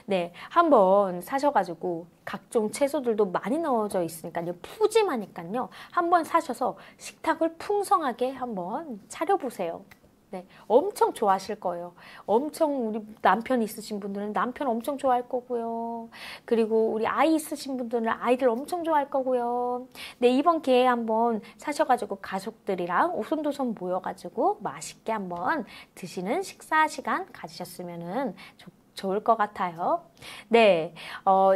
네, 한번 사셔가지고 각종 채소들도 많이 넣어져 있으니까요. 푸짐하니까요. 한번 사셔서 식탁을 풍성하게 한번 차려보세요. 네, 엄청 좋아하실 거예요. 엄청 우리 남편 있으신 분들은 남편 엄청 좋아할 거고요. 그리고 우리 아이 있으신 분들은 아이들 엄청 좋아할 거고요. 네, 이번 기회에 한번 사셔가지고 가족들이랑 오손도손 모여가지고 맛있게 한번 드시는 식사 시간 가지셨으면은 좋을 것 같아요. 네,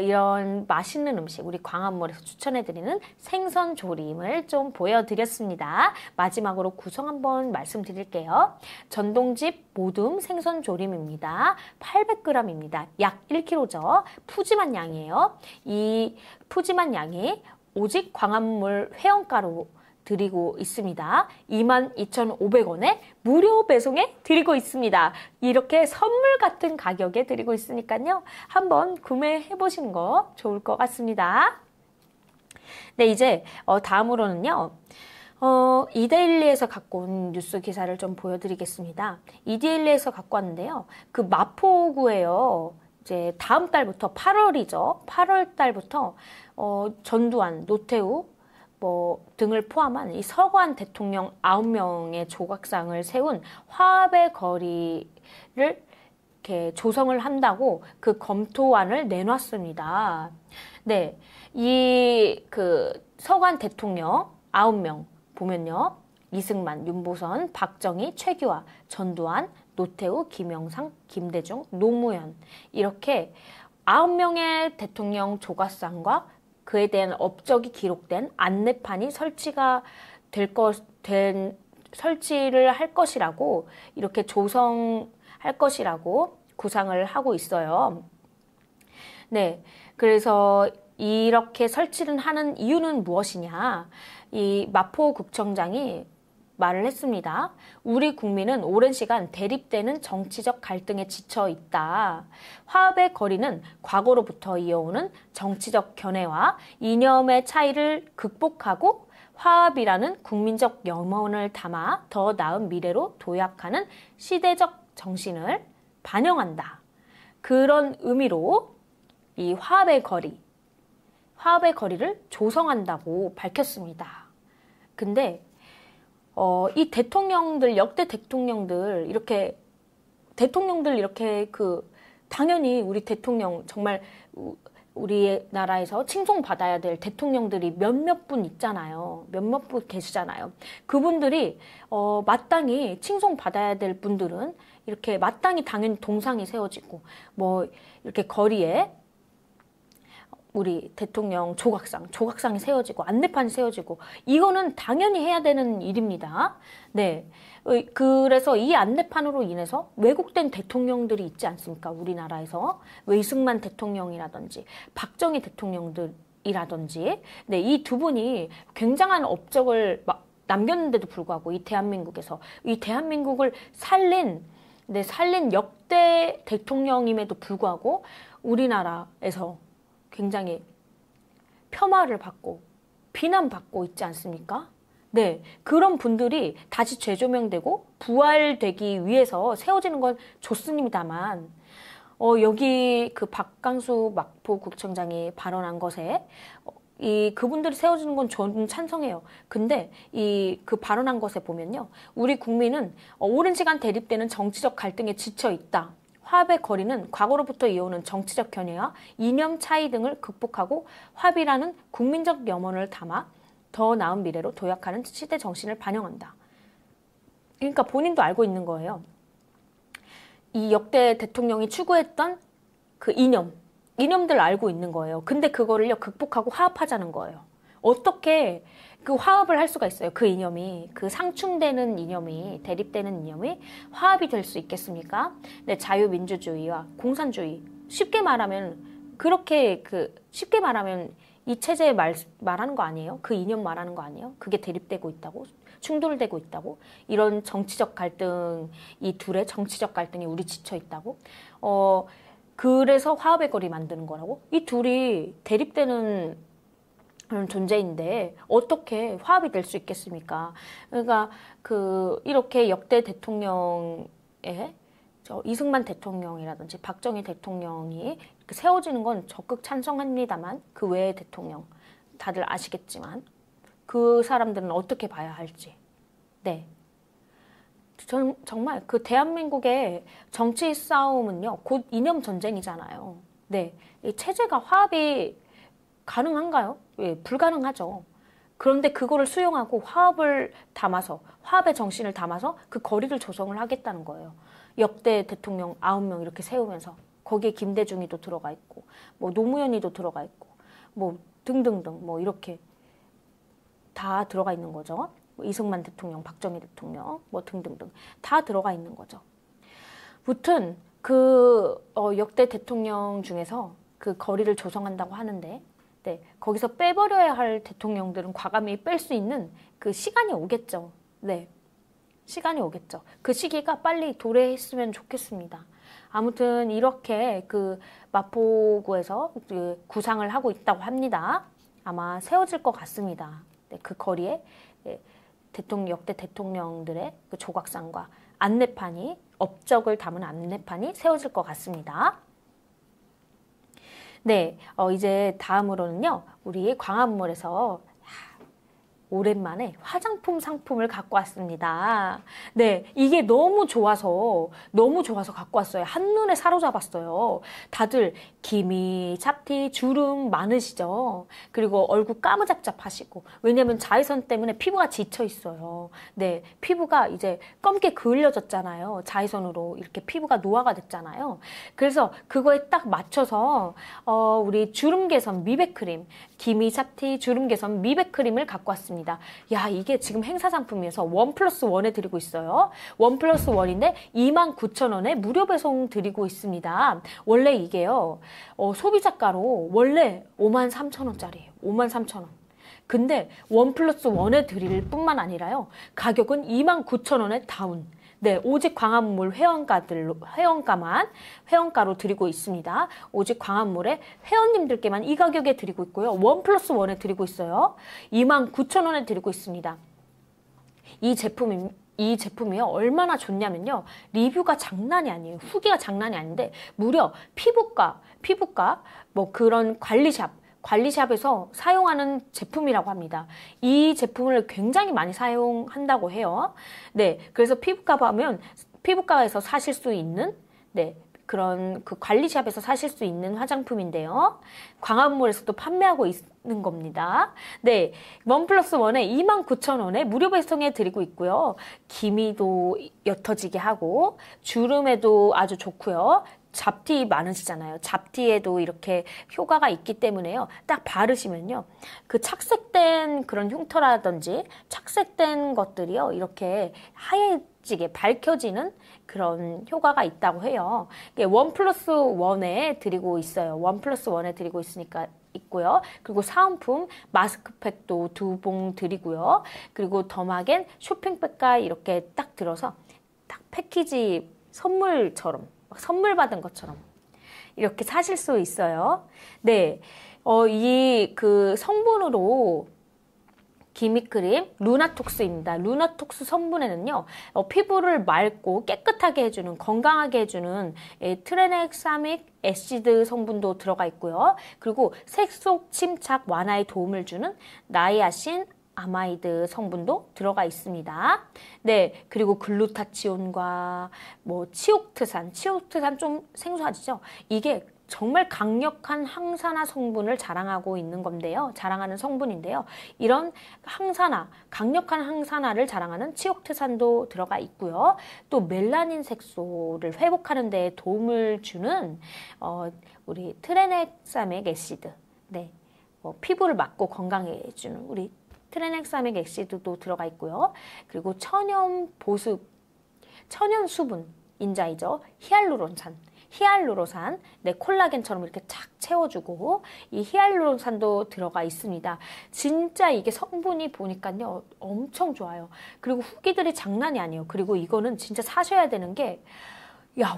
이런 맛있는 음식 우리 광화문몰에서 추천해드리는 생선 조림을 좀 보여드렸습니다. 마지막으로 구성 한번 말씀드릴게요. 전동집 모둠 생선 조림입니다. 800g입니다. 약 1kg죠. 푸짐한 양이에요. 이 푸짐한 양이 오직 광화문몰 회원가로 드리고 있습니다. 22,500원에 무료 배송에 드리고 있습니다. 이렇게 선물 같은 가격에 드리고 있으니까요. 한번 구매해 보시는 거 좋을 것 같습니다. 네, 이제 다음으로는요. 이데일리에서 갖고 온 뉴스 기사를 좀 보여드리겠습니다. 이데일리에서 갖고 왔는데요. 그 마포구에요. 이제 다음 달부터 8월이죠. 8월 달부터 전두환, 노태우 등을 포함한 이 서거한 대통령 9명의 조각상을 세운 화합의 거리를 이렇게 조성을 한다고 그 검토안을 내놨습니다. 네. 서거한 대통령 9명 보면요. 이승만, 윤보선, 박정희, 최규하, 전두환, 노태우, 김영삼, 김대중, 노무현 이렇게 9명의 대통령 조각상과 그에 대한 업적이 기록된 안내판이 설치를 할 것이라고 이렇게 조성할 것이라고 구상을 하고 있어요. 네, 그래서 이렇게 설치를 하는 이유는 무엇이냐? 이 마포구청장이 말을 했습니다. 우리 국민은 오랜 시간 대립되는 정치적 갈등에 지쳐 있다. 화합의 거리는 과거로부터 이어오는 정치적 견해와 이념의 차이를 극복하고 화합이라는 국민적 염원을 담아 더 나은 미래로 도약하는 시대적 정신을 반영한다. 그런 의미로 이 화합의 거리를 조성한다고 밝혔습니다. 근데 이 대통령들, 역대 대통령들 이렇게 당연히 우리 대통령 정말 우리나라에서 칭송받아야 될 대통령들이 몇몇 분 있잖아요. 몇몇 분 계시잖아요. 그분들이 마땅히 칭송받아야 될 분들은 이렇게 마땅히 당연히 동상이 세워지고 뭐 이렇게 거리에 우리 대통령 조각상이 세워지고 안내판이 세워지고 이거는 당연히 해야 되는 일입니다. 네. 그래서 이 안내판으로 인해서 왜곡된 대통령들이 있지 않습니까? 우리나라에서 이승만 대통령이라든지 박정희 대통령들이라든지 네, 이 두 분이 굉장한 업적을 남겼는데도 불구하고 이 대한민국을 살린 역대 대통령임에도 불구하고 우리나라에서 굉장히 폄하를 받고 비난받고 있지 않습니까? 네, 그런 분들이 다시 재조명되고 부활되기 위해서 세워지는 건 좋습니다만 여기 그 박강수 마포구청장이 발언한 것에 그분들이 세워지는 건 저는 찬성해요. 근데 그 발언한 것에 보면요. 우리 국민은 오랜 시간 대립되는 정치적 갈등에 지쳐 있다. 화합의 거리는 과거로부터 이어오는 정치적 견해와 이념 차이 등을 극복하고 화합이라는 국민적 염원을 담아 더 나은 미래로 도약하는 시대 정신을 반영한다. 그러니까 본인도 알고 있는 거예요. 이 역대 대통령이 추구했던 그 이념들 알고 있는 거예요. 근데 그거를요 극복하고 화합하자는 거예요. 어떻게 그 화합을 할 수가 있어요? 그 이념이, 그 상충되는 이념이, 대립되는 이념이 화합이 될 수 있겠습니까? 네, 자유민주주의와 공산주의. 쉽게 말하면 이 체제에 말하는 거 아니에요? 그 이념 말하는 거 아니에요? 그게 대립되고 있다고? 충돌되고 있다고? 이런 정치적 갈등, 이 둘의 정치적 갈등이 우리 지쳐 있다고? 그래서 화합의 거리 만드는 거라고? 이 둘이 대립되는 그런 존재인데 어떻게 화합이 될 수 있겠습니까? 그러니까 이렇게 역대 대통령의 이승만 대통령이라든지 박정희 대통령이 세워지는 건 적극 찬성합니다만 그 외의 대통령 다들 아시겠지만 그 사람들은 어떻게 봐야 할지. 네. 저는 정말 그 대한민국의 정치 싸움은요 곧 이념 전쟁이잖아요. 네. 이 체제가 화합이 가능한가요? 예, 불가능하죠. 그런데 그거를 수용하고 화합의 정신을 담아서 그 거리를 조성을 하겠다는 거예요. 역대 대통령 9명 이렇게 세우면서 거기에 김대중이도 들어가 있고 뭐 노무현이도 들어가 있고 뭐 등등등 뭐 이렇게 다 들어가 있는 거죠. 이승만 대통령, 박정희 대통령 뭐 등등등 다 들어가 있는 거죠. 무튼 역대 대통령 중에서 그 거리를 조성한다고 하는데 네, 거기서 빼버려야 할 대통령들은 과감히 뺄 수 있는 그 시간이 오겠죠. 네, 시간이 오겠죠. 그 시기가 빨리 도래했으면 좋겠습니다. 아무튼 이렇게 그 마포구에서 구상을 하고 있다고 합니다. 아마 세워질 것 같습니다. 네, 그 거리에 역대 대통령들의 그 조각상과 업적을 담은 안내판이 세워질 것 같습니다. 네, 이제 다음으로는요, 우리 광화문몰에서 오랜만에 화장품 상품을 갖고 왔습니다. 네, 이게 너무 좋아서 갖고 왔어요. 한눈에 사로잡았어요. 다들 기미, 잡티, 주름 많으시죠? 그리고 얼굴 까무잡잡하시고 왜냐면 자외선 때문에 피부가 지쳐 있어요. 네, 피부가 이제 검게 그을려졌잖아요. 자외선으로 이렇게 피부가 노화가 됐잖아요. 그래서 그거에 딱 맞춰서 우리 주름 개선 미백 크림, 기미, 잡티, 주름 개선 미백 크림을 갖고 왔습니다. 야, 이게 지금 행사 상품이어서 1+1에 드리고 있어요. 1+1인데 29,000원에 무료 배송 드리고 있습니다. 원래 이게요, 소비자가로 원래 53,000원짜리예요. 53,000원. 근데 원 플러스 원에 드릴 뿐만 아니라요. 가격은 29,000원에 다운. 네, 오직 광화문몰 회원가로 드리고 있습니다. 오직 광화문몰의 회원님들께만 이 가격에 드리고 있고요. 원 플러스 원에 드리고 있어요. 29,000원에 드리고 있습니다. 이 제품이요. 얼마나 좋냐면요. 리뷰가 장난이 아니에요. 후기가 장난이 아닌데 무려 피부과 뭐 그런 관리샵에서 사용하는 제품이라고 합니다. 이 제품을 굉장히 많이 사용한다고 해요. 네, 그래서 피부과에서 사실 수 있는 네, 그런 그 관리샵에서 사실 수 있는 화장품인데요. 광화문몰에서도 판매하고 있는 겁니다. 네, 원 플러스 원에 29,000원에 무료 배송해 드리고 있고요. 기미도 옅어지게 하고 주름에도 아주 좋고요. 잡티 많으시잖아요. 잡티에도 이렇게 효과가 있기 때문에요. 딱 바르시면요. 그 착색된 그런 흉터라든지 착색된 것들이요. 이렇게 하얘지게 밝혀지는 그런 효과가 있다고 해요. 원 플러스 원에 드리고 있어요. 원 플러스 원에 드리고 있고요. 그리고 사은품 마스크팩도 2봉 드리고요. 그리고 더마겐 쇼핑백과 이렇게 딱 들어서 딱 패키지 선물 받은 것처럼 이렇게 사실 수 있어요. 네, 이 그 성분으로 기미크림 루나톡스입니다. 루나톡스 성분에는요, 피부를 맑고 깨끗하게 해주는, 건강하게 해주는 트레넥사믹 애시드 성분도 들어가 있고요. 그리고 색소 침착 완화에 도움을 주는 나이아신 아마이드 성분도 들어가 있습니다. 네, 그리고 글루타치온과 뭐 치옥트산 좀 생소하시죠? 이게 정말 강력한 항산화 성분을 자랑하는 성분인데요. 이런 강력한 항산화를 자랑하는 치옥트산도 들어가 있고요. 또 멜라닌 색소를 회복하는 데 도움을 주는 우리 트레넥사믹 애시드, 네, 피부를 막고 건강해 주는 우리 트레넥사믹 애시드도 들어가 있고요. 그리고 천연 수분 인자이죠. 히알루론산, 네, 콜라겐처럼 이렇게 착 채워주고 이 히알루론산도 들어가 있습니다. 진짜 이게 성분이 보니까요 엄청 좋아요. 그리고 후기들이 장난이 아니에요. 그리고 이거는 진짜 사셔야 되는 게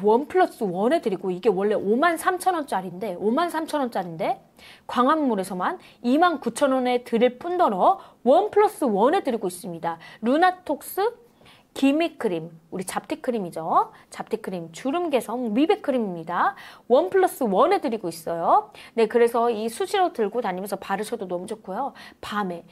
원 플러스 원에 드리고 이게 원래 53,000원짜리인데 광화문몰에서만 29,000원에 드릴 뿐더러 원 플러스 원에 드리고 있습니다. 루나톡스 기미크림, 우리 잡티크림이죠. 잡티크림, 주름 개선, 미백크림입니다. 원 플러스 원에 드리고 있어요. 네, 그래서 이 수시로 들고 다니면서 바르셔도 너무 좋고요. 밤에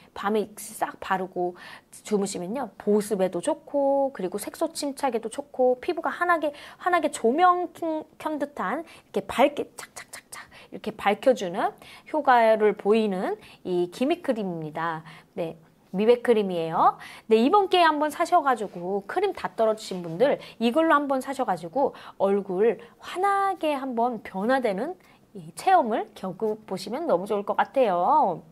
싹 바르고 주무시면요. 보습에도 좋고, 그리고 색소 침착에도 좋고, 피부가 환하게 조명 켠 듯한 이렇게 밝게 착착착착 이렇게 밝혀주는 효과를 보이는 이 기미크림입니다. 네. 미백크림이에요. 네, 이번 기회에 한번 사셔가지고 크림 다 떨어지신 분들 이걸로 한번 사셔가지고 얼굴 환하게 한번 변화되는 이 체험을 겪어보시면 너무 좋을 것 같아요.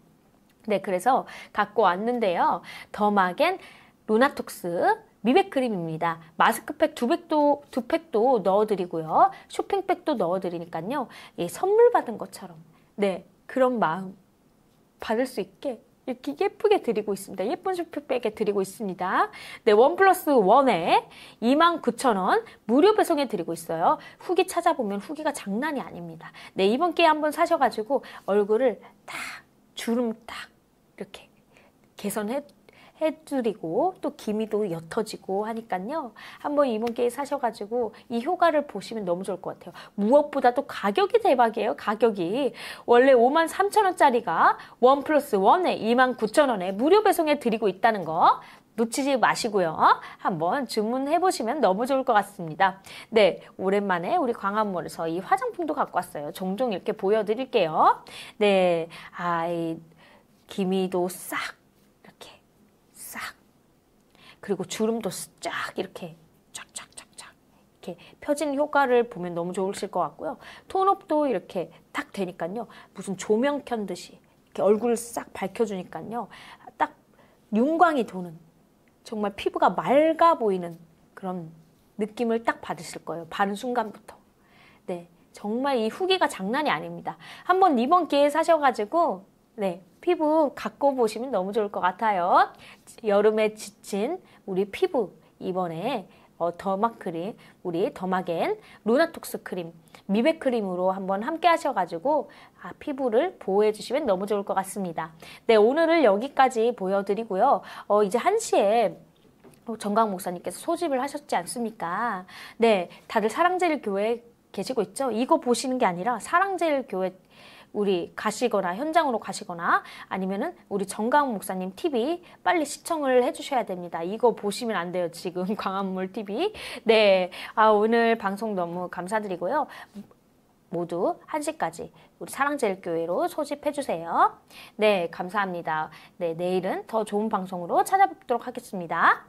네, 그래서 갖고 왔는데요. 더마겐 루나톡스 미백크림입니다. 마스크팩 두 팩도 넣어드리고요. 쇼핑백도 넣어드리니까요. 예, 선물 받은 것처럼 네, 그런 마음 받을 수 있게 이렇게 예쁘게 드리고 있습니다. 예쁜 쇼핑백에 드리고 있습니다. 네, 원 플러스 원에 29,000원 무료 배송해 드리고 있어요. 후기 찾아보면 후기가 장난이 아닙니다. 네, 이번 기회에 한번 사셔가지고 얼굴을 주름 이렇게 해드리고 또 기미도 옅어지고 하니까요. 한번 이번 기회에 사셔가지고 이 효과를 보시면 너무 좋을 것 같아요. 무엇보다도 가격이 대박이에요. 가격이 원래 53,000원짜리가 원 플러스 원에 29,000원에 무료 배송해 드리고 있다는 거 놓치지 마시고요. 한번 주문해 보시면 너무 좋을 것 같습니다. 네, 오랜만에 우리 광화문몰에서 이 화장품도 갖고 왔어요. 종종 이렇게 보여드릴게요. 네, 이 기미도 싹 그리고 주름도 쫙 이렇게 쫙쫙쫙쫙 이렇게 펴진 효과를 보면 너무 좋으실 것 같고요. 톤업도 이렇게 딱 되니까요. 무슨 조명 켠듯이 이렇게 얼굴을 싹 밝혀주니까요. 딱 윤광이 도는 정말 피부가 맑아 보이는 그런 느낌을 딱 받으실 거예요. 바른 순간부터. 네, 정말 이 후기가 장난이 아닙니다. 한번 이번 기회에 사셔가지고 네, 피부 갖고 보시면 너무 좋을 것 같아요. 여름에 지친 우리 피부 이번에 더마 크림, 우리 더마겐 루나톡스 크림, 미백 크림으로 한번 함께 하셔가지고 피부를 보호해 주시면 너무 좋을 것 같습니다. 네, 오늘은 여기까지 보여드리고요. 이제 1시에 정강 목사님께서 소집을 하셨지 않습니까? 네, 다들 사랑제일 교회 계시고 있죠? 이거 보시는 게 아니라 사랑제일 교회 우리 가시거나 현장으로 가시거나 아니면은 우리 정강 목사님 TV 빨리 시청을 해주셔야 됩니다. 이거 보시면 안 돼요. 지금 광화문 TV. 네, 오늘 방송 너무 감사드리고요. 모두 1시까지 우리 사랑제일교회로 소집해주세요. 네, 감사합니다. 네, 내일은 더 좋은 방송으로 찾아뵙도록 하겠습니다.